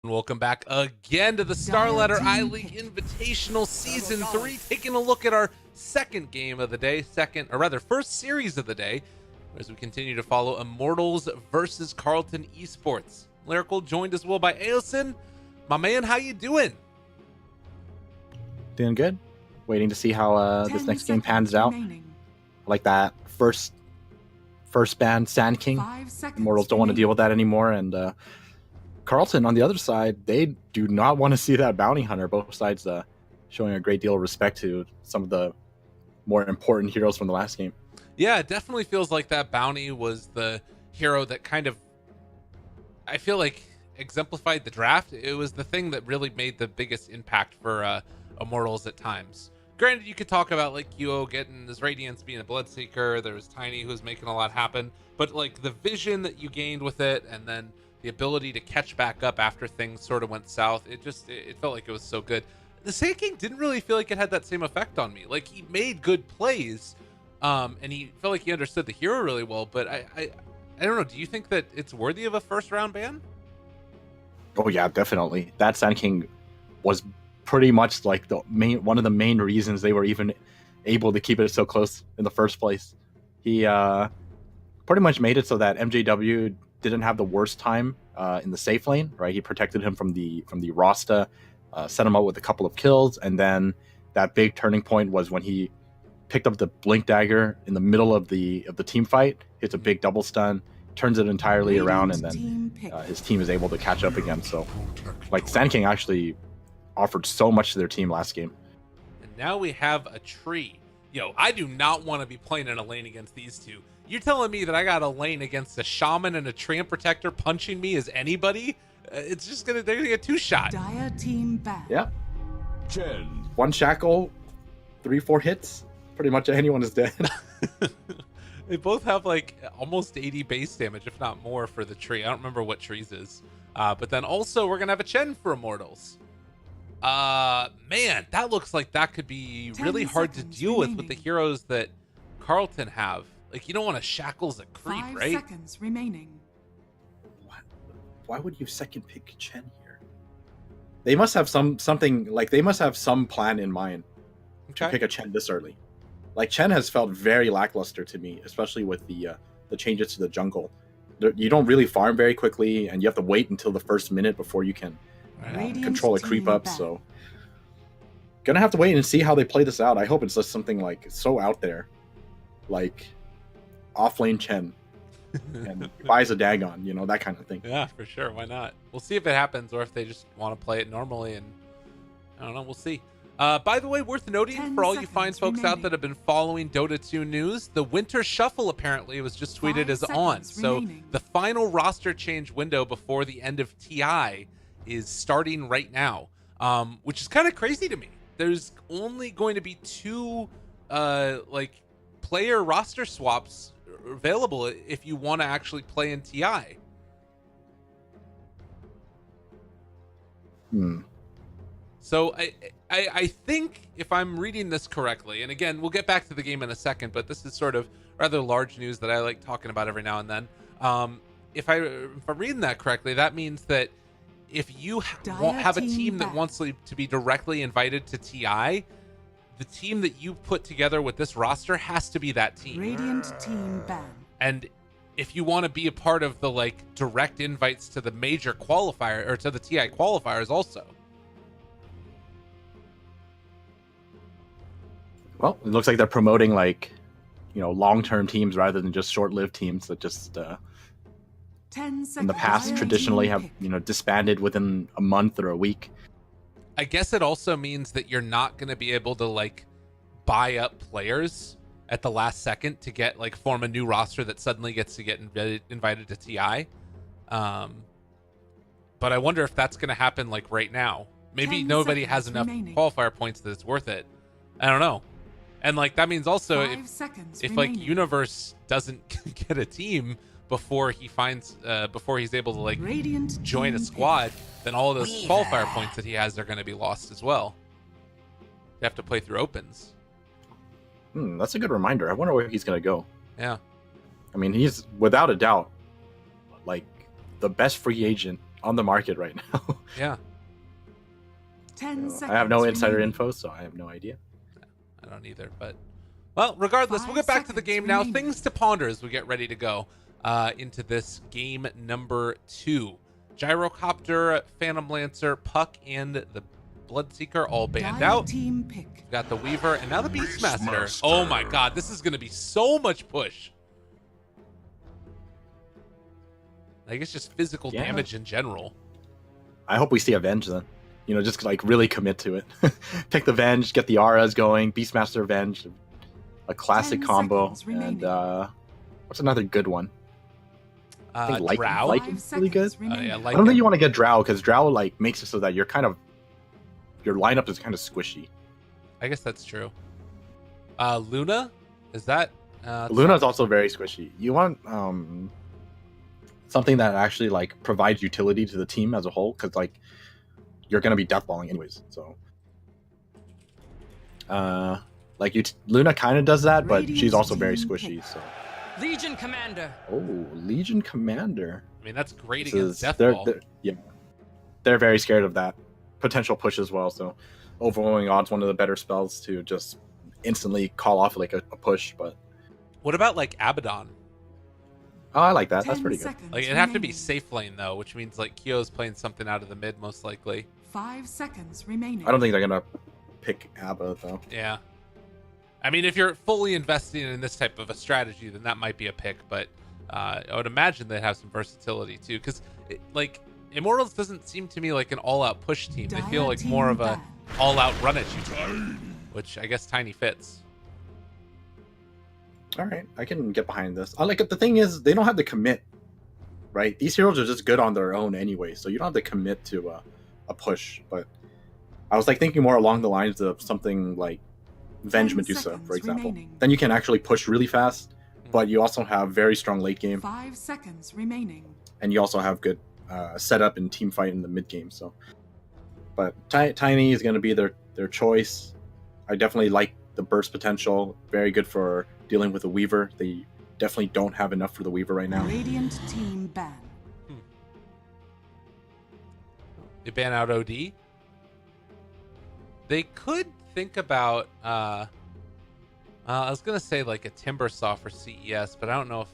Welcome back again to the StarLadder I-League Invitational Season 3, taking a look at our second game of the day, first series of the day, as we continue to follow Immortals versus Carlton Esports. Lyrical joined as well by Aosin. My man, how you doing? Doing good. Waiting to see how this next game pans out. Like that first ban, Sand King. Immortals don't want to deal with that anymore, and Carlton, on the other side, they do not want to see that bounty hunter. Both sides showing a great deal of respect to some of the more important heroes from the last game. Yeah, it definitely feels like that bounty was the hero that kind of, I feel like, exemplified the draft. It was the thing that really made the biggest impact for Immortals at times. Granted, you could talk about like Yuo getting his Radiance, being a Bloodseeker. There was Tiny who was making a lot happen. But like the vision that you gained with it, and then the ability to catch back up after things sort of went south, it felt like it was so good. The Sand King didn't really feel like it had that same effect on me. Like, he made good plays, and he felt like he understood the hero really well, but I don't know, do you think that it's worthy of a first round ban? Oh yeah, definitely. That Sand King was pretty much like one of the main reasons they were even able to keep it so close in the first place. He pretty much made it so that MJW didn't have the worst time in the safe lane, right? He protected him from the Rasta, set him up with a couple of kills, and then that big turning point was when he picked up the Blink Dagger in the middle of the team fight, hits a big double stun, turns it entirely around, and then his team is able to catch up again. So, like, Sand King actually offered so much to their team last game. And now we have a tree. Yo, I do not want to be playing in a lane against these two. You're telling me that I got a lane against a shaman and a Treant Protector punching me as anybody? It's just they're gonna get two shot. Dire team back. Yeah. One shackle, 3-4 hits. Pretty much anyone is dead. They both have like almost 80 base damage, if not more, for the tree. I don't remember what trees is. But then also we're gonna have a Chen for Immortals. Man, that looks like that could be really hard to deal with the heroes that Carlton have. Like, you don't want to shackles a creep, 5 right? seconds remaining. What? Why would you second pick Chen here? They must have something like they must have some plan in mind to pick a Chen this early. Like, Chen has felt very lackluster to me, especially with the changes to the jungle. You don't really farm very quickly, and you have to wait until the first minute before you can control a creep up. So, gonna have to wait and see how they play this out. I hope it's just something like so out there, like offlane Chen and buys a Dagon, you know, that kind of thing. Yeah, for sure. Why not? We'll see if it happens, or if they just want to play it normally, and I don't know. We'll see. By the way, worth noting for all you fine folks out that have been following Dota 2 news, the Winter Shuffle apparently was just tweeted as on. So the final roster change window before the end of TI is starting right now, which is kind of crazy to me. There's only going to be 2 like player roster swaps available if you want to actually play in TI. So I think, if I'm reading this correctly, and again, we'll get back to the game in a second, but this is sort of rather large news that I like talking about every now and then. If I'm reading that correctly, that means that if you have a team that wants to be directly invited to TI, the team that you put together with this roster has to be that team. Radiant team ban. And if you want to be a part of the like direct invites to the major qualifier, or to the TI qualifiers also. Well, it looks like they're promoting, like, you know, long-term teams rather than just short-lived teams that just 10 seconds in the past traditionally have, you know, disbanded within a month or a week. I guess it also means that you're not going to be able to like buy up players at the last second to get like form a new roster that suddenly gets to get invited to TI. But I wonder if that's going to happen like right now. Maybe nobody has enough qualifier points that it's worth it. I don't know. And like that means also if like Universe doesn't get a team before he finds before he's able to like join a squad, then all of those qualifier points that he has are going to be lost as well. You have to play through opens. That's a good reminder. I wonder where he's going to go. Yeah. I mean, he's without a doubt like the best free agent on the market right now. Yeah, 10 seconds I have no insider remaining. info, so I have no idea. I don't either. But well, regardless, we'll 5 get back to the seconds game now. remaining. Things to ponder as we get ready to go into this game number 2. Gyrocopter, Phantom Lancer, Puck, and the Bloodseeker all banned Dire out. team pick. We've got the Weaver and now the Beastmaster. Oh my god, this is going to be so much push. I guess just physical Yeah. damage in general. I hope we see Avenge then. You know, just like really commit to it. Pick the Venge, get the auras going, Beastmaster Avenge, a classic 10 combo. seconds remaining. And what's another good one? I think Drow. Lightning's really good. Yeah, I like don't think you want to get Drow because Drow like makes it so that your lineup is kind of squishy. I guess that's true. Luna, is that? Luna's also very squishy. You want something that actually like provides utility to the team as a whole, because like you're gonna be deathballing anyways. So, Luna kind of does that, but she's also very squishy. So, Legion Commander. oh, Legion Commander. I mean, that's great This against is- Deathball. They're very scared of that potential push as well. So, overwhelming odds, one of the better spells to just instantly call off like a push. But What about like Abaddon? oh, I like that. 10 That's pretty good. seconds Like it'd have to be remaining. safe lane though, which means like Kyo's playing something out of the mid most likely. 5 seconds remaining. I don't think they're gonna pick Abba though. Yeah. I mean, if you're fully investing in this type of a strategy, then that might be a pick. But I would imagine they have some versatility too, because like Immortals doesn't seem to me like an all-out push team. They feel Dire like team more of a banned. all-out run at you team, which I guess Tiny fits. All right, I can get behind this. I like it. The thing is, they don't have to commit, right? These heroes are just good on their own anyway, so you don't have to commit to a push. But I was like thinking more along the lines of something like Venge 10 Medusa, seconds for example. remaining. Then you can actually push really fast, but you also have very strong late game, 5 seconds remaining. and you also have good setup and team fight in the mid game. So, but Tiny is going to be their choice. I definitely like the burst potential. Very good for dealing with the Weaver. They definitely don't have enough for the Weaver right now. Radiant team ban. They ban out OD. They could think about I was gonna say like a Timbersaw for CES, but I don't know if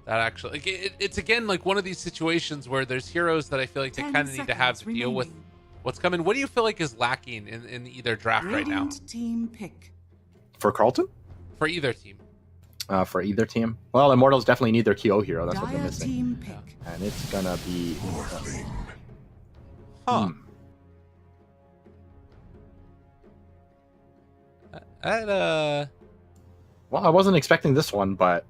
that actually like it's again like one of these situations where there's heroes that I feel like they 10 kind of need to have to seconds deal with remaining. what's coming. What do you feel like is lacking in either draft right now Radiant team pick. For Carlton? for either team? For either team? Well, Immortals definitely need their KO hero. That's what they're Dire missing. team pick. And it's gonna be... Huh. Hmm. That Well, I wasn't expecting this one, but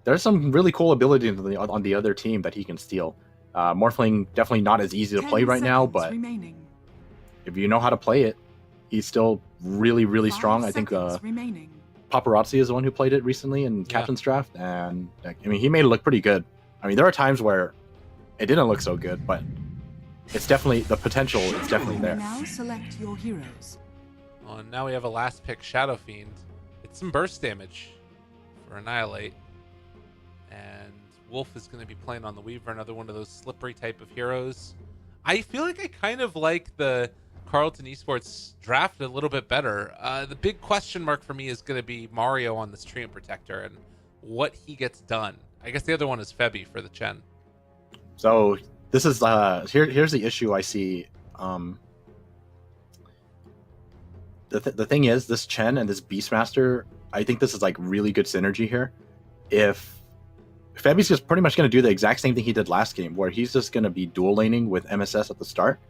there's some really cool ability on the other team that he can steal. Morphling definitely not as easy to 10 play right now, seconds but remaining. if you know how to play it, he's still really, really 5 strong. I think seconds remaining. Paparazzi is the one who played it recently in Yeah. Captain's Draft, and I mean, he made it look pretty good. I mean, there are times where it didn't look so good, but it's definitely, the potential is definitely You there. may now select your heroes. oh, and now we have a last pick Shadow Fiend. It's some burst damage for Annihilate. And Wolf is going to be playing on the Weaver, another one of those slippery type of heroes. I feel like I kind of like the Carlton Esports draft a little bit better. The big question mark for me is going to be Mario on this Treant Protector and what he gets done. I guess the other one is Febby for the Chen. So this is here's the issue I see. The thing is, this Chen and this Beastmaster, I think this is like really good synergy here. If Febby's just pretty much going to do the exact same thing he did last game, where he's just going to be dual laning with MSS at the start,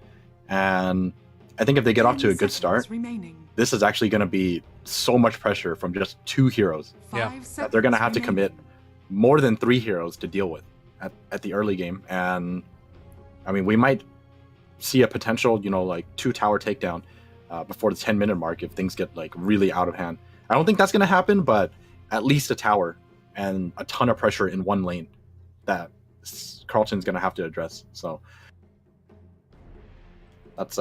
and I think if they get off to a 10 good start, seconds remaining. this is actually going to be so much pressure from just two heroes. 5 Yeah. seconds That they're going to have to commit remaining. more than three heroes to deal with at the early game. And I mean, we might see a potential, like 2-tower takedown before the 10-minute mark if things get like really out of hand. I don't think that's going to happen, but at least a tower and a ton of pressure in one lane that Carlton's going to have to address. So that's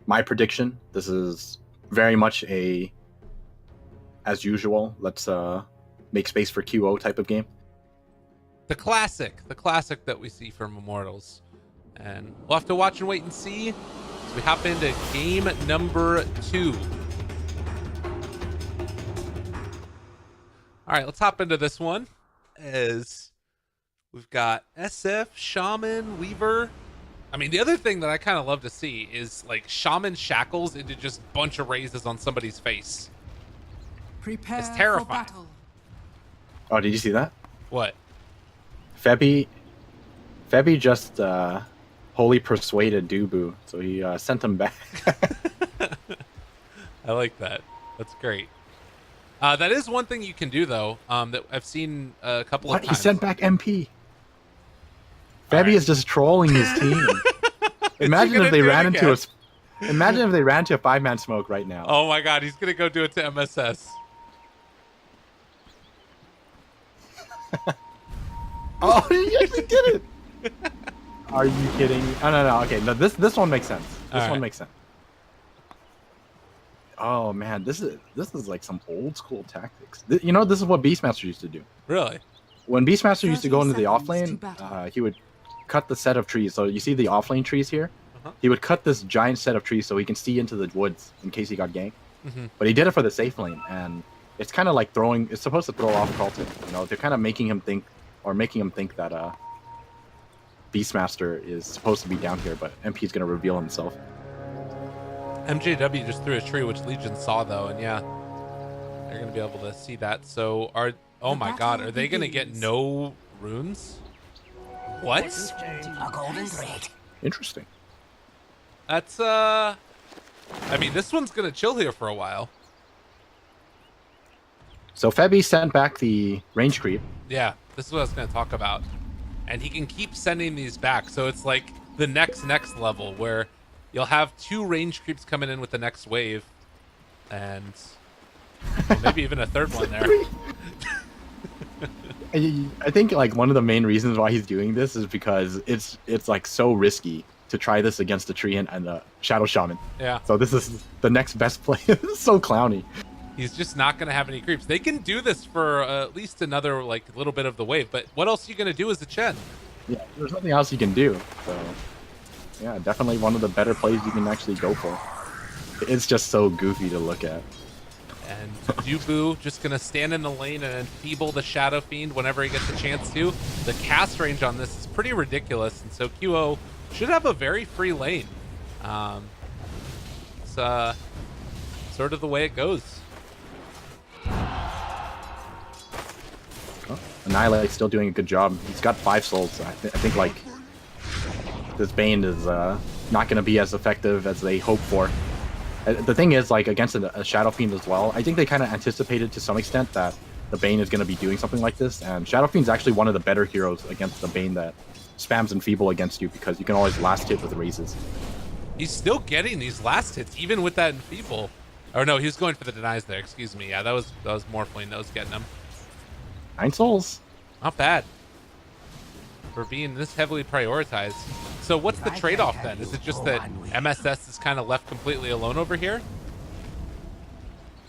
my prediction. This is very much as usual, let's make space for QO type of game. The classic that we see from Immortals. And we'll have to watch and wait and see. So we hop into game number 2. All right, let's hop into this one. As we've got SF, Shaman, Weaver. I mean, the other thing that I kind of love to see is like Shaman shackles into just bunch of raises on somebody's face. Prepare It's terrifying. for battle. Oh, did you see that? What? Febby just wholly persuaded Dubu, so he sent him back. I like that. That's great. That is one thing you can do though. That I've seen a couple of What? times. He sent back MP. All Febby right. is just trolling his team. Imagine if they ran into a. Imagine if they ran to a 5-man smoke right now. Oh my god, he's gonna go do it to MSS. Oh, he actually did it. Are you kidding? Oh, no. Okay, no. This one makes sense. This All one right. makes sense. Oh man, this is like some old school tactics. You know, this is what Beastmaster used to do. Really? When Beastmaster used to go 30 into the off seconds lane, to battle. he would cut the set of trees. So you see the off lane trees here? Uh-huh. He would cut this giant set of trees so he can see into the woods in case he got ganked. Mm-hmm. But he did it for the safe lane, and it's kind of like throwing. It's supposed to throw off Carlton. You know, they're kind of making him think that Beastmaster is supposed to be down here, but MP is going to reveal himself. MJW just threw a tree, which Legion saw though, and yeah, they're gonna be able to see that. So oh The my god, battle are they gonna get begins. no runes? What? A golden thread. Interesting. That's I mean, this one's gonna chill here for a while. So Febby sent back the range creep. Yeah, this is what I was gonna talk about. And he can keep sending these back, so it's like the next level where you'll have 2 range creeps coming in with the next wave, and well, maybe even a third one there. I think like one of the main reasons why he's doing this is because it's like so risky to try this against the tree and the Shadow Shaman. Yeah, So this is the next best play. This is so clowny. he's just not gonna have any creeps. They can do this for at least another like little bit of the wave, but what else are you gonna do as a Chen? Yeah, there's nothing else you can do. So yeah, definitely one of the better plays you can actually go for. It's just so goofy to look at. And Dubu just gonna stand in the lane and enfeeble the Shadow Fiend whenever he gets a chance to. The cast range on this is pretty ridiculous, and so QO should have a very free lane. It's sort of the way it goes. Oh, Annihilate's still doing a good job. He's got 5 souls. I think like this Bane is not going to be as effective as they hope for. The thing is, like against a Shadow Fiend as well, I think they kind of anticipated to some extent that the Bane is going to be doing something like this, and Shadow Fiend's actually one of the better heroes against the Bane that spams Enfeeble against you because you can always last hit with raises. He's still getting these last hits, even with that enfeeble. Or no, he was going for the denies there. Excuse me. Yeah, that was Morphling that was getting him. 9 souls. Not bad for being this heavily prioritized. So what's the trade-off then? Is it just that MSS is kind of left completely alone over here?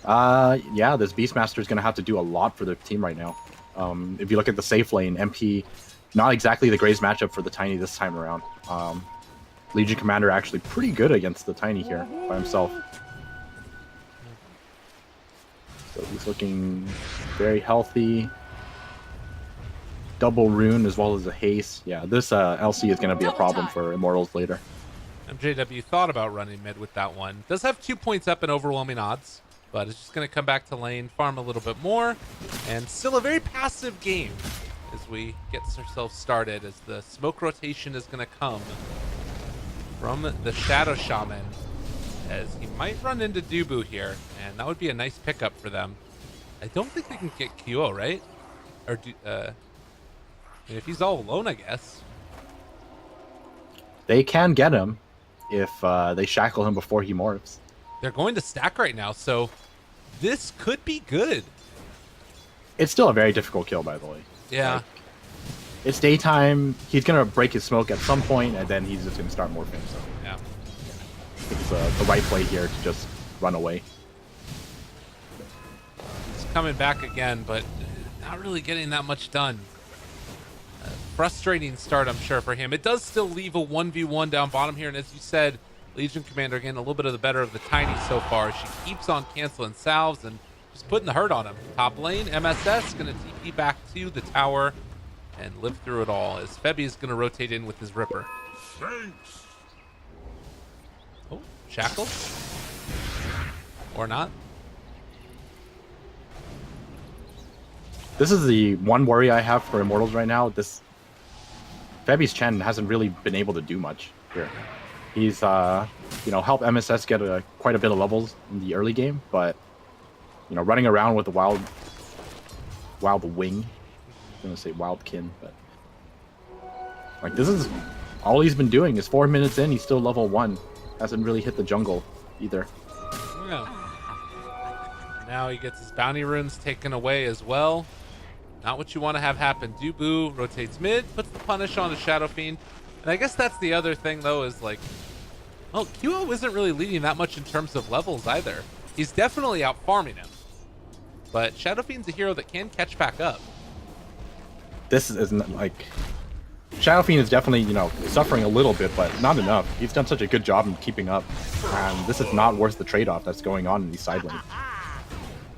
Yeah, this Beastmaster is going to have to do a lot for their team right now. If you look at the safe lane, MP, not exactly the greatest matchup for the Tiny this time around. Legion Commander actually pretty good against the Tiny here by himself. So he's looking very healthy. Double rune as well as a haste. Yeah, this LC is going to be a problem for Immortals later. MJW thought about running mid with that one. Does have 2 points up in overwhelming odds, but it's just going to come back to lane, farm a little bit more, and still a very passive game as we get ourselves started, as the smoke rotation is going to come from the Shadow Shaman, as he might run into Dubu here, and that would be a nice pickup for them. I don't think they can get QO, right? Or I mean, if he's all alone, I guess. They can get him if they shackle him before he morphs. They're going to stack right now, so this could be good. It's still a very difficult kill, by the way. Yeah. Like, it's daytime. He's going to break his smoke at some point, and then he's just going to start morphing. So Yeah. it's the right play here to just run away. He's coming back again, but not really getting that much done. frustrating start, I'm sure, for him. It does still leave a 1v1 down bottom here, and as you said, Legion Commander getting a little bit of the better of the Tiny so far. She keeps on canceling salves and just putting the hurt on him. Top lane, MSS gonna TP back to the tower and live through it all as Febby is gonna rotate in with his Ripper. Thanks. Oh, Shackle? Or not? This is the one worry I have for Immortals right now. This Febby's Chen hasn't really been able to do much here. He's helped MSS get quite a bit of levels in the early game, but running around with the wild wing. I'm gonna say wildkin, but like this is all he's been doing is 4 minutes in, he's still level 1. Hasn't really hit the jungle either. Yeah. Now he gets his bounty runes taken away as well. Not what you want to have happen. Dubu rotates mid, puts the punish on a Shadow Fiend. And I guess that's the other thing, though, is like, well, QO isn't really leading that much in terms of levels either. He's definitely out farming him. But Shadow Fiend's a hero that can catch back up. This isn't like... Shadow Fiend is definitely, suffering a little bit, but not enough. He's done such a good job in keeping up. And this is not worth the trade-off that's going on in these side lanes.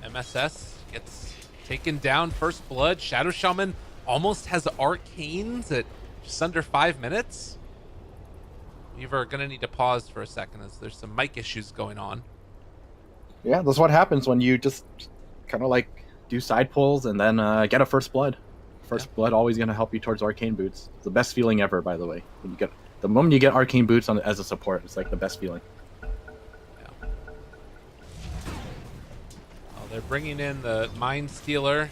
MSS gets taken down first blood. Shadow Shaman almost has arcanes at just under 5 minutes. We're gonna need to pause for a second as there's some mic issues going on. Yeah, that's what happens when you just kind of like do side pulls and then get a first blood. First blood always gonna help you towards arcane boots. It's the best feeling ever, by the way. When you get the moment you get arcane boots as a support, it's like the best feeling. They're bringing in the Mind Stealer,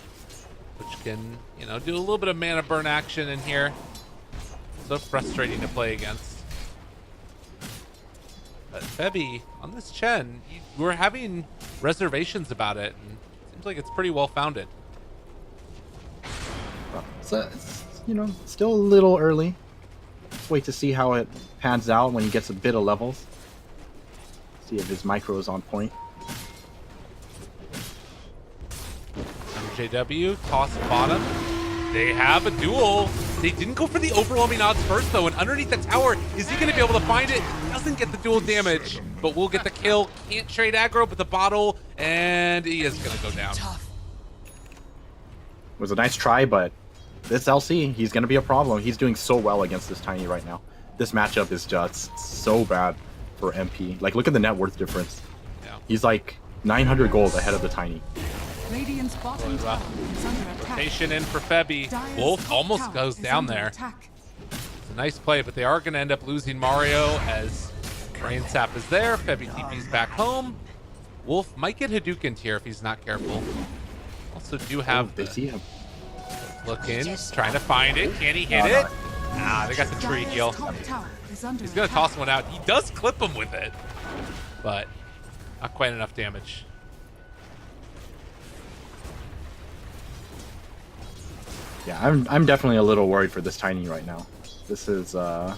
which can, do a little bit of mana burn action in here. So frustrating to play against. But Febby, on this Chen, we're having reservations about it, and it seems like it's pretty well founded. So it's, still a little early. Let's wait to see how it pans out when he gets a bit of levels. See if his micro is on point. JW, toss bottom. They have a duel. They didn't go for the overwhelming odds first, though, and underneath the tower, is he going to be able to find it? Doesn't get the dual damage, but will get the kill. Can't trade aggro, but the bottle, and he is going to go down. It was a nice try, but this LC, he's going to be a problem. He's doing so well against this Tiny right now. This matchup is just so bad for MP. Like, look at the net worth difference. Yeah. He's like 900 gold ahead of the Tiny. Radiant's bottom tower is under attack. Rotation in for Febby. Wolf almost goes down there. It's a nice play, but they are going to end up losing Mario as Rain Sap is there. Febby TP's back home. Wolf might get Hadoukened here if he's not careful. Also do have they see him. Look in, trying to find it. Can he hit it? Ah, they got the tree heal. He's going to toss one out. He does clip him with it, but not quite enough damage. Yeah, I'm definitely a little worried for this Tiny right now. This is kind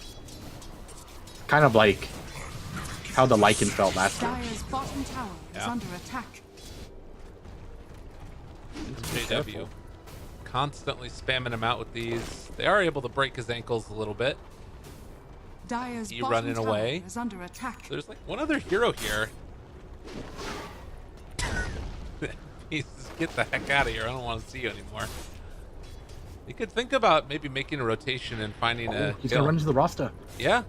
of like how the Lycan felt last year. Dire's bottom tower is under attack. JW constantly spamming him out with these. They are able to break his ankles a little bit. Dire's He bottom running tower away. is under attack. There's like one other hero here. He's get the heck out of here. I don't want to see you anymore. You could think about maybe making a rotation and finding a He's kill. gonna run into the Rasta. Yeah.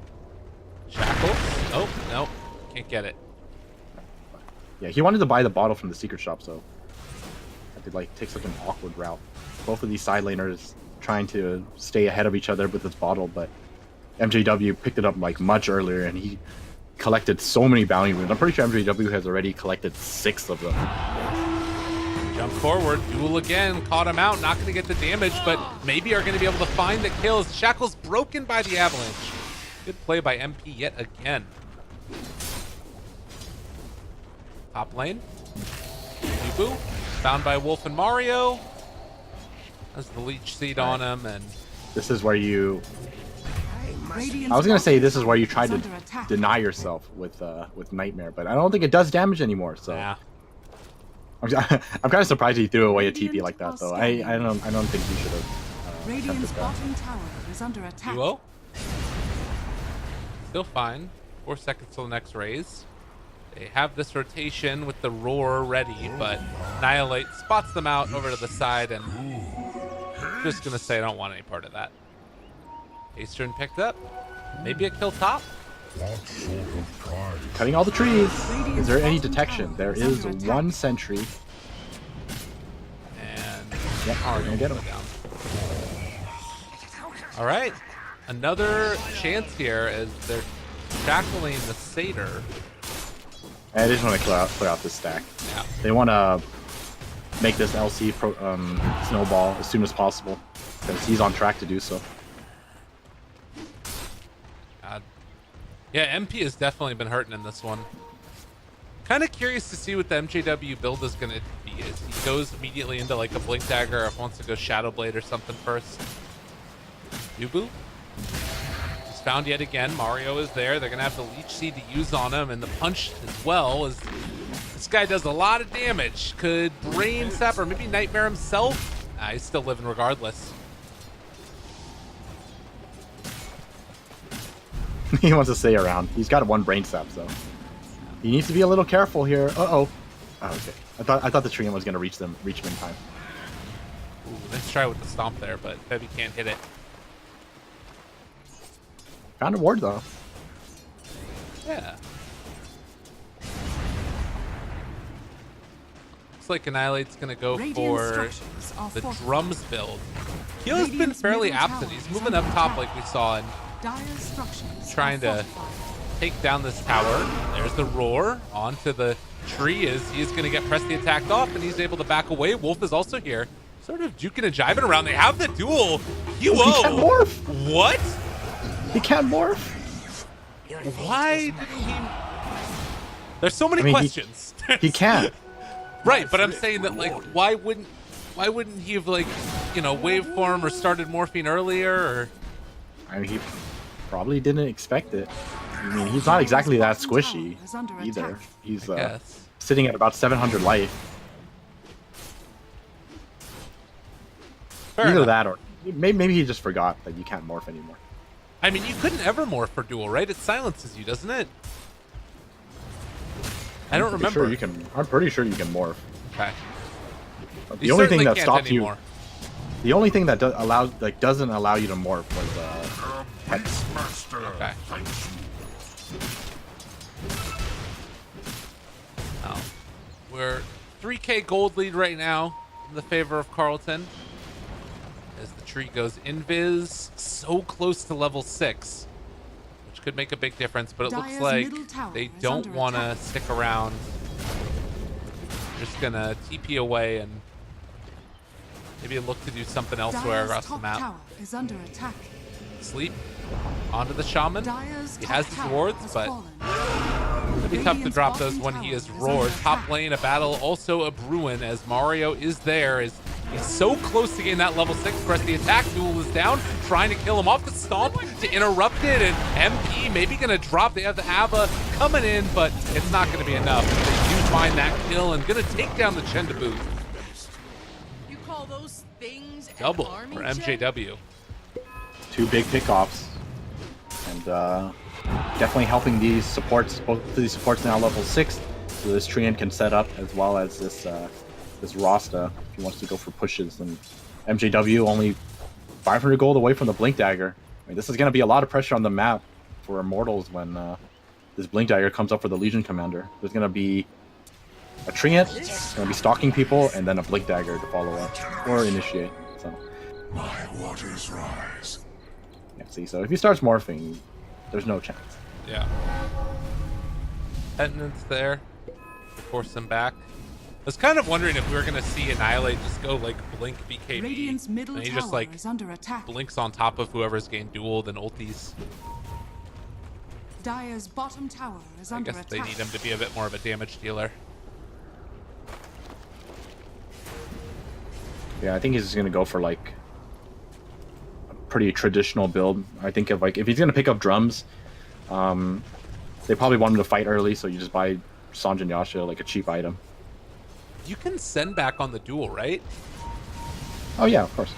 Shackles. Oh, no. Can't get it. Yeah, he wanted to buy the bottle from the secret shop, so I could like take such an awkward route. Both of these side laners trying to stay ahead of each other with this bottle, but MJW picked it up like much earlier, and he collected so many bounty runes. I'm pretty sure MJW has already collected 6 of them. Jump forward, duel again, caught him out, not going to get the damage, but maybe are going to be able to find the kills. Shackle's broken by the avalanche. Good play by MP yet again. Top lane. Yubu, found by Wolf and Mario. Has the leech seed on him, and This is where you... Radiant's I was gonna say this is where you try bottom to tower is under attack. deny yourself with Nightmare, but I don't think it does damage anymore, so... yeah. I'm kind of surprised he threw away a TP like that, though. I don't think he should have Radiant's bottom tower is under attack. Duo. Still fine. 4 seconds till the next raise. They have this rotation with the roar ready, but Annihilate spots them out over to the side, and just gonna say I don't want any part of that. Eastern picked up. Maybe a kill top. Cutting all the trees. Is there any detection? There is one sentry. And Yep, we're gonna get him. down. All right, another chance here as they're shackling the Satyr. I just want to clear out this stack. Yeah. They want to make this LC snowball as soon as possible because he's on track to do so. Yeah, MP has definitely been hurting in this one. Kind of curious to see what the MJW build is going to be. If he goes immediately into like a Blink Dagger, or if he wants to go Shadow Blade or something first. Yubu. He's found yet again. Mario is there. They're going to have the Leech Seed to use on him, and the Punch as well. As this guy does a lot of damage. Could Brain Sap or maybe Nightmare himself? He's still living regardless. He wants to stay around. He's got one brain sap, so he needs to be a little careful here. Oh, okay. I thought the Treant was gonna reach him in time. Ooh, let's try with the stomp there, but Bebby can't hit it. Found a ward though. Yeah. Looks like Annihilate's gonna go for the drums build. Keelo's been fairly absent. He's moving up top like we saw, and trying to take down this tower. There's the roar onto the tree as he's going to get Presti attacked off, and he's able to back away. Wolf is also here, sort of juking and jiving around. They have the duel. He can't morph. What? He can't morph. Why didn't he? There's so many questions. He can't. Right, but I'm saying that like, why wouldn't he have like, you know, waveform or started morphing earlier? Or I mean, he probably didn't expect it. I mean, he's not exactly that squishy either. He's sitting at about 700 life. Either that or maybe he just forgot that you can't morph anymore. I mean, you couldn't ever morph for duel, right? It silences you, doesn't it? I don't remember. I'm pretty sure you can morph. Okay. The only thing that stops you. The only thing that doesn't allow you to morph was Hex. Okay. Oh. We're 3K gold lead right now in the favor of Carlton. As the tree goes invis, so close to level 6, which could make a big difference, but it looks like they don't want to stick around. They're just going to TP away and maybe look to do something elsewhere across the map. Is under attack. Sleep onto the shaman. He has his wards, but it'd be tough to drop those when he is roared. Top lane, a battle, also a Bruin as Mario is there. He's so close to getting that level 6. Press the attack. Duel is down, trying to kill him off the stomp to interrupt it, and MP maybe gonna drop. They have the Ava coming in, but it's not gonna be enough. They do find that kill and gonna take down the Chendabu. Double for MJW. 2 big pickoffs, and definitely helping these supports. Both of these supports now level 6, so this Treant can set up as well as this Rasta if he wants to go for pushes. And MJW only 500 gold away from the Blink Dagger. I mean, this is going to be a lot of pressure on the map for Immortals when this Blink Dagger comes up for the Legion Commander. There's going to be a Treant, going to be stalking people, and then a Blink Dagger to follow up or initiate. So. My waters rise. Yeah, see, so if he starts morphing, there's no chance. Yeah. Penitence there to force him back. I was kind of wondering if we were going to see Annihilate just go like blink BKB, and he just like blinks on top of whoever's getting dueled and ultis. Dire's bottom tower is under attack. I guess they need him to be a bit more of a damage dealer. Yeah, I think he's just gonna go for like a pretty traditional build. I think if he's gonna pick up drums, they probably want him to fight early, so you just buy Sanj and Yasha like a cheap item. You can send back on the duel, right? Oh yeah, of course.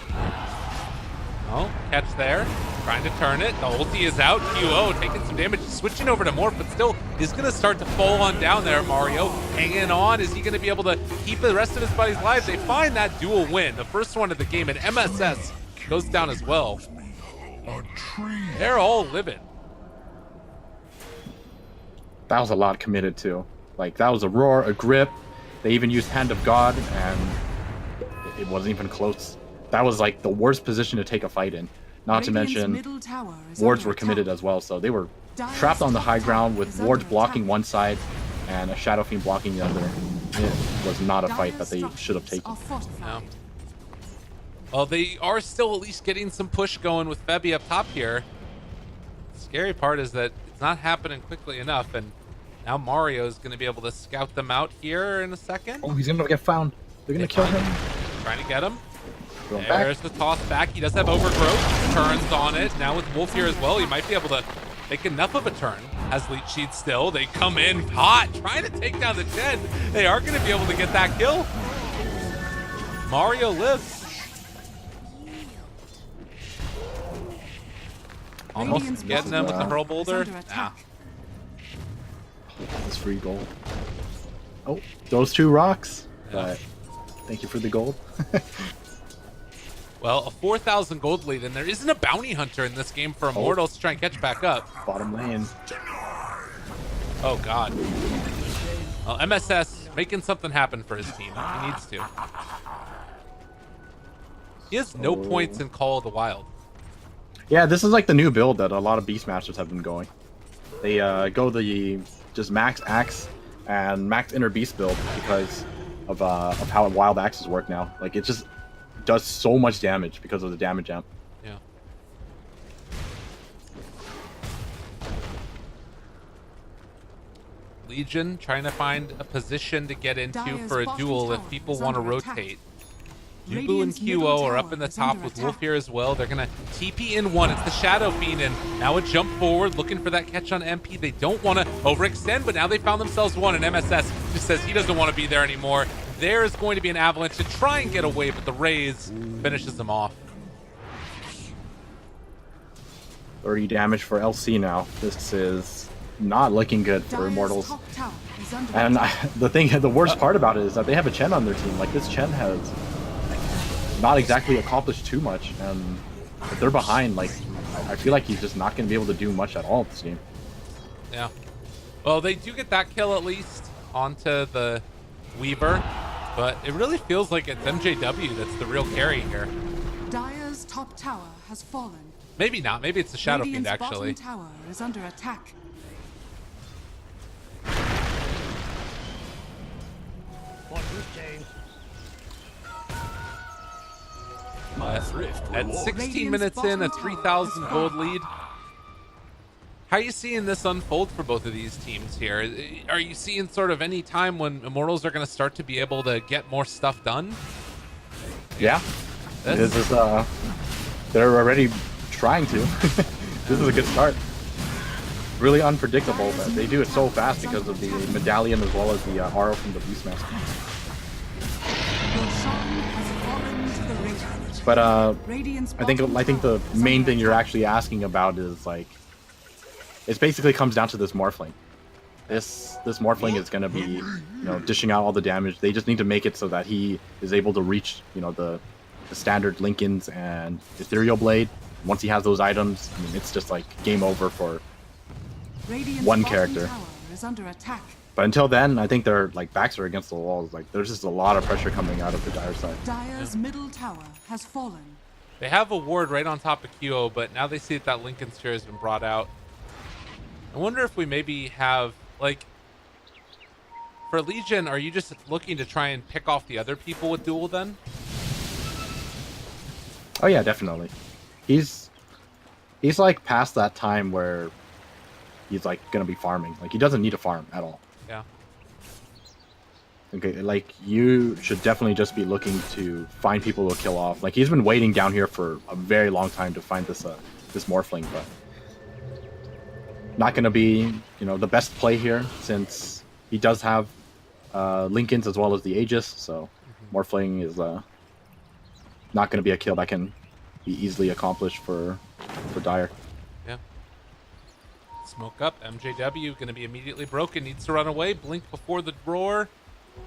Oh, catch there. Trying to turn it. The ulti is out. QO taking some damage. Switching over to Morph, but still is going to start to fall on down there. Mario hanging on. Is he going to be able to keep the rest of his buddies alive? They find that dual win. The first one of the game. And MSS goes down as well. They're all living. That was a lot committed to. Like, that was a roar, a grip. They even used Hand of God, and it wasn't even close. That was like the worst position to take a fight in. Not to mention, wards were committed as well, so they were trapped on the high ground with wards blocking one side and a Shadow Fiend blocking the other. It was not a fight that they should have taken. No. Well, they are still at least getting some push going with Febby up top here. The scary part is that it's not happening quickly enough, and now Mario is going to be able to scout them out here in a second. Oh, he's going to get found. They're going to kill him. Trying to get him. Going There's back. the toss back. He does have overgrowth. Turns on it. Now with Wolf here as well, he might be able to make enough of a turn. Has leech sheet still. They come in hot, trying to take down the Chen. They are going to be able to get that kill. Mario lives. Almost getting him with the hurl boulder. Ah. That's free gold. Oh, those two rocks. Yeah. Thank you for the gold. Well, a 4,000 gold lead, and there isn't a bounty hunter in this game for Immortals to try and catch back up. Bottom lane. Oh, God. Well, MSS making something happen for his team. He needs to. He has no points in Call of the Wild. Yeah, this is like the new build that a lot of Beastmasters have been going. They go the just max axe and max inner beast build because of how wild axes work now. Like, it just does so much damage because of the damage amp. Yeah. Legion trying to find a position to get into for a duel if people want to rotate. Yubu and QO are up in the top with Wolf here as well. They're going to TP in one. It's the Shadow Fiend, and now a jump forward looking for that catch on MP. They don't want to overextend, but now they found themselves one, and MSS just says he doesn't want to be there anymore. There is going to be an avalanche to try and get away, but the Raze finishes them off. 30 damage for LC now. This is not looking good for Immortals. And the worst part about it is that they have a Chen on their team. Like, this Chen has not exactly accomplished too much, and if they're behind, like, I feel like he's just not going to be able to do much at all this game. Yeah. Well, they do get that kill at least onto the Weaver, but it really feels like it's MJW that's the real carry here. Dire's top tower has fallen. Maybe not. Maybe it's the Shadow Fiend, Radiant's actually. bottom tower is under attack. At 16 minutes in, a 3,000 gold lead. How are you seeing this unfold for both of these teams here? Are you seeing sort of any time when Immortals are going to start to be able to get more stuff done? Yeah. This is, they're already trying to. This is a good start. Really unpredictable, but they do it so fast because of the medallion as well as the RO from the Beastmaster. But I think the main thing you're actually asking about is, like, it basically comes down to this Morphling. This Morphling is going to be, you know, dishing out all the damage. They just need to make it so that he is able to reach, you know, the standard Lincolns and Ethereal Blade. Once he has those items, I mean, it's just like game over for one character. But until then, I think their backs are against the walls. Like, there's just a lot of pressure coming out of the Dire side. Dire's middle tower has fallen. They have a ward right on top of QO, but now they see that Lincoln Sphere has been brought out. I wonder if we maybe have, like, for Legion, are you just looking to try and pick off the other people with duel then? Oh yeah, definitely. He's like past that time where he's like gonna be farming. Like, he doesn't need to farm at all. Yeah. Okay, like, you should definitely just be looking to find people to kill off. Like, he's been waiting down here for a very long time to find this Morphling, but not gonna be, you know, the best play here since he does have Lincolns as well as the Aegis. So Morphling is not gonna be a kill that can be easily accomplished for Dire. Yeah. Smoke up. MJW going to be immediately broken. Needs to run away. Blink before the roar.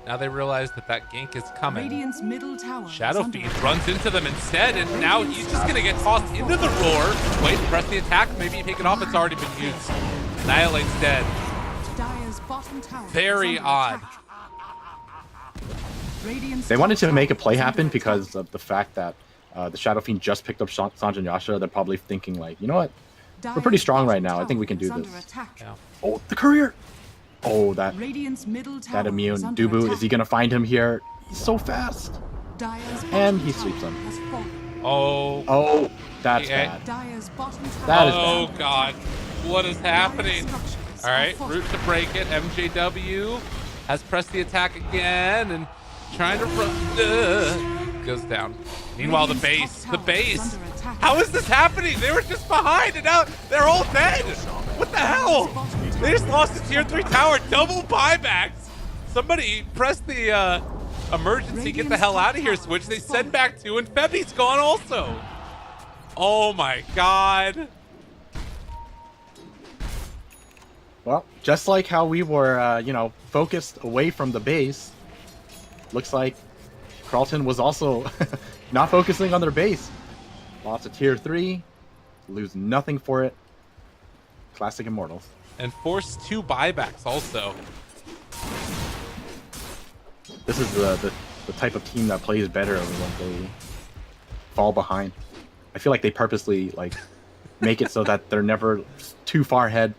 Now they realize that gank is coming. Radiant's middle tower Shadow is under Fiend attack. runs into them instead, and now he's just going to get tossed into the roar. Wait, press the attack. Maybe take it off. It's already been used. Annihilate's dead. Dire's bottom tower Very is under odd. attack. Radiant's They wanted top to make a tower play is under happen attack. because of the fact that the Shadow Fiend just picked up Sanjin Yasha. They're probably thinking like, you know what? We're pretty Dire's strong right bottom now. I think we can tower do is under this. attack. Yeah. Oh, the courier! Oh, that Radiant's middle tower that immune. is under Dubu, attack. is he gonna find him here? He's so fast. Dire's And bottom he tower sweeps him. has fallen. Oh. Oh, that's Yeah. bad. Dire's bottom tower That is Oh, under God. attack. What is happening? Dire's structures All right, are fortified. route to break it. MJW has pressed the attack again and trying to run. Goes down. Meanwhile, the Radiant's base. top The tower is base. under attack. How is this happening? They were just behind and now they're all dead. What the hell? They just lost a tier 3 tower. Double buybacks. Somebody press the emergency, get the hell out of here switch. They send back 2 and Febi's gone also. Oh my God. Well, just like how we were, focused away from the base, looks like Carlton was also not focusing on their base. Lots of tier 3, lose nothing for it. Classic Immortals. And force 2 buybacks also. This is the type of team that plays better when they fall behind. I feel like they purposely make it so that they're never too far ahead.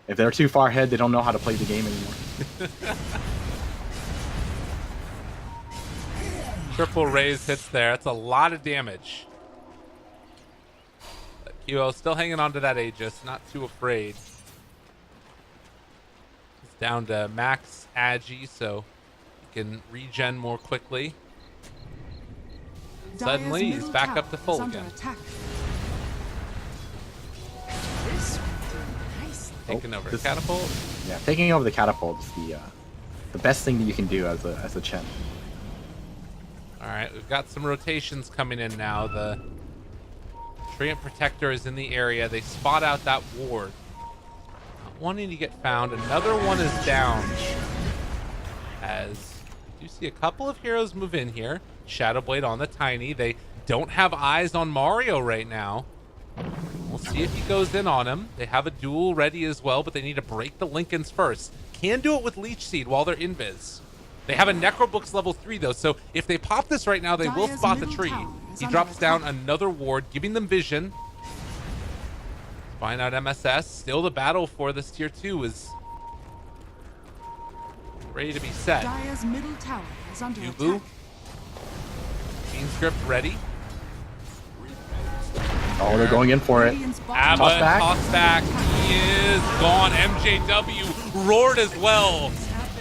If they're too far ahead, they don't know how to play the game anymore. Triple raise hits there. That's a lot of damage. QL still hanging on to that Aegis. Not too afraid. He's down to max Agi, so he can regen more quickly. Dire's Suddenly, he's middle back tower up to full is under again. attack. Taking over this- catapult. Yeah, taking over the catapult is the best thing that you can do as a Chen. All right, we've got some rotations coming in now. The Treant Protector is in the area. They spot out that ward. Not wanting to get found. Another one is down. As we do see a couple of heroes move in here. Shadowblade on the Tiny. They don't have eyes on Mario right now. We'll see if he goes in on him. They have a duel ready as well, but they need to break the Lincolns first. Can do it with Leech Seed while they're invis. They have a Necrobooks level 3 though, so if they pop this right now, they will Dire's spot the middle tree. tower is He under drops down attack. another ward, giving them vision. Find out MSS. Still the battle for this tier 2 is ready to be set. Dire's middle tower is under Dubu. attack. Fiend Script ready. Oh, they're going in for it. Radiant's bottom Abba Toss back. toss back. He is gone. MJW roared as well.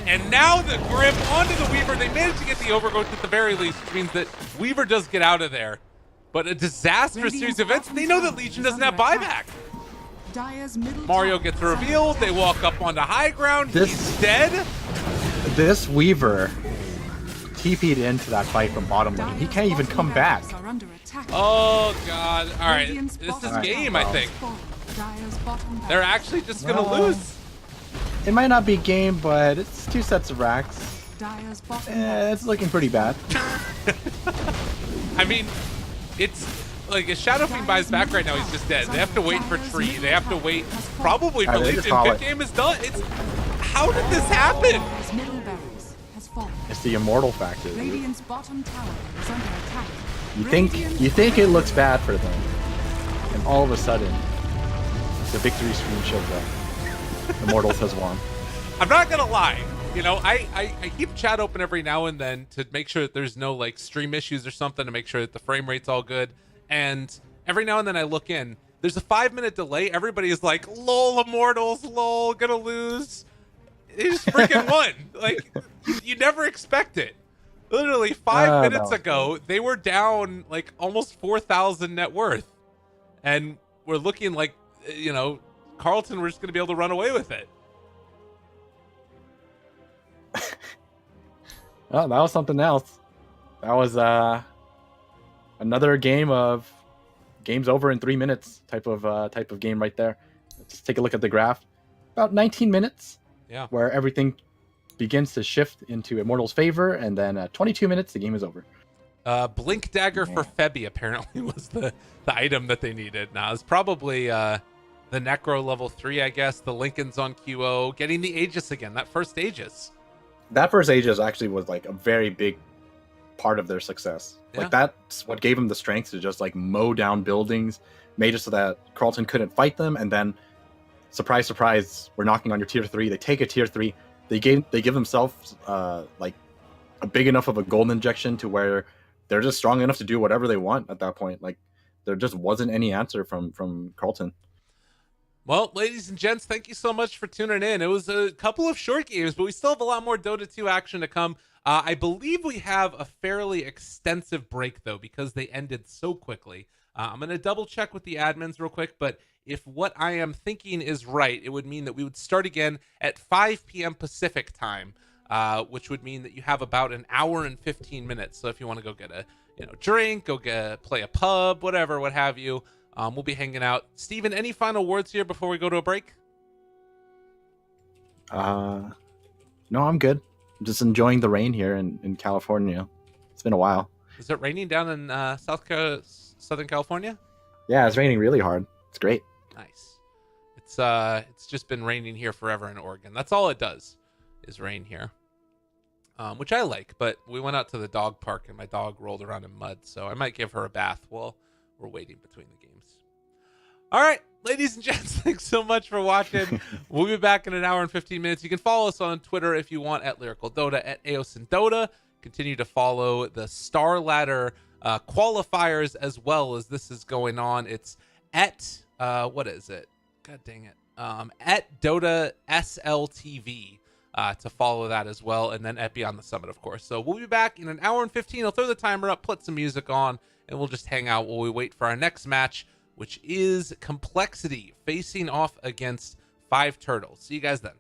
And now the grip onto the Weaver. They managed to get the overgrowth at the very least, which means that Weaver does get out of there. But a disastrous series of events. They know that Legion doesn't have buyback. Dire's middle Mario tower gets is under revealed. They attack. walk up onto high ground. This- He's dead. This Weaver TP'd into that fight from bottom lane. He Dire's can't even bottom come back. barracks are under attack. Oh, God. All right. Radiant's This is bottom game, tower I is think. fallen. Dire's bottom They're barracks. actually just going to Well, lose. It might not be game, but it's 2 sets of racks. Dire's bottom It's looking pretty bad. I mean, it's like if Shadow Fiend buys back right now, he's just dead. They have to wait for Tree. They have to wait probably for Yeah, they just Legion. call Good it. game is done. It's how did this happen? Dire's middle barracks has fallen. It's the immortal factor. dude. Radiant's bottom tower is under attack. You think it looks bad for them, and all of a sudden, the victory screen shows up. Immortals has won. I'm not gonna lie. You know, I keep chat open every now and then to make sure that there's no like stream issues or something, to make sure that the frame rate's all good. And every now and then I look in. There's a 5-minute delay. Everybody is like, "Lol, Immortals, lol, gonna lose." They just freaking won. Like you never expect it. Literally 5 minutes no. ago, they were down like almost 4,000 net worth, and we're looking like Carlton. We're just gonna be able to run away with it. Oh, that was something else. That was another game of game's over in 3 minutes type of game right there. Let's take a look at the graph. About 19 minutes. Yeah. Where everything begins to shift into Immortals' favor, and then at 22 minutes, the game is over. Blink Dagger for Febby apparently was the item that they needed. Now it's probably the Necro level 3, I guess. The Lincoln's on QO, getting the Aegis again. That first Aegis. That first Aegis actually was like a very big part of their success. Yeah. Like that's what gave them the strength to just like mow down buildings, made it so that Carlton couldn't fight them, and then surprise, surprise, we're knocking on your tier 3. They take a tier 3. They give themselves like a big enough of a golden injection to where they're just strong enough to do whatever they want at that point. Like there just wasn't any answer from Carlton. Well, ladies and gents, thank you so much for tuning in. It was a couple of short games, but we still have a lot more Dota 2 action to come. I believe we have a fairly extensive break, though, because they ended so quickly. I'm going to double check with the admins real quick, but if what I am thinking is right, it would mean that we would start again at 5 p.m. Pacific time, which would mean that you have about an hour and 15 minutes. So if you want to go get a drink, play a pub, whatever, what have you, we'll be hanging out. Steven, any final words here before we go to a break? No, I'm good. I'm just enjoying the rain here in California. It's been a while. Is it raining down in Southern California? Yeah, it's raining really hard. It's great. Nice. It's just been raining here forever in Oregon. That's all it does is rain here, which I like. But we went out to the dog park and my dog rolled around in mud, so I might give her a bath while we're waiting between the games. All right, ladies and gents, thanks so much for watching. We'll be back in an hour and 15 minutes. You can follow us on Twitter if you want, at Lyrical Dota, at AosindDota. Continue to follow the StarLadder qualifiers as well as this is going on. It's at, what is it? God dang it. At Dota SLTV to follow that as well. And then at Beyond the Summit, of course. So we'll be back in an hour and 15. I'll throw the timer up, put some music on, and we'll just hang out while we wait for our next match, which is Complexity facing off against 5 Turtles. See you guys then.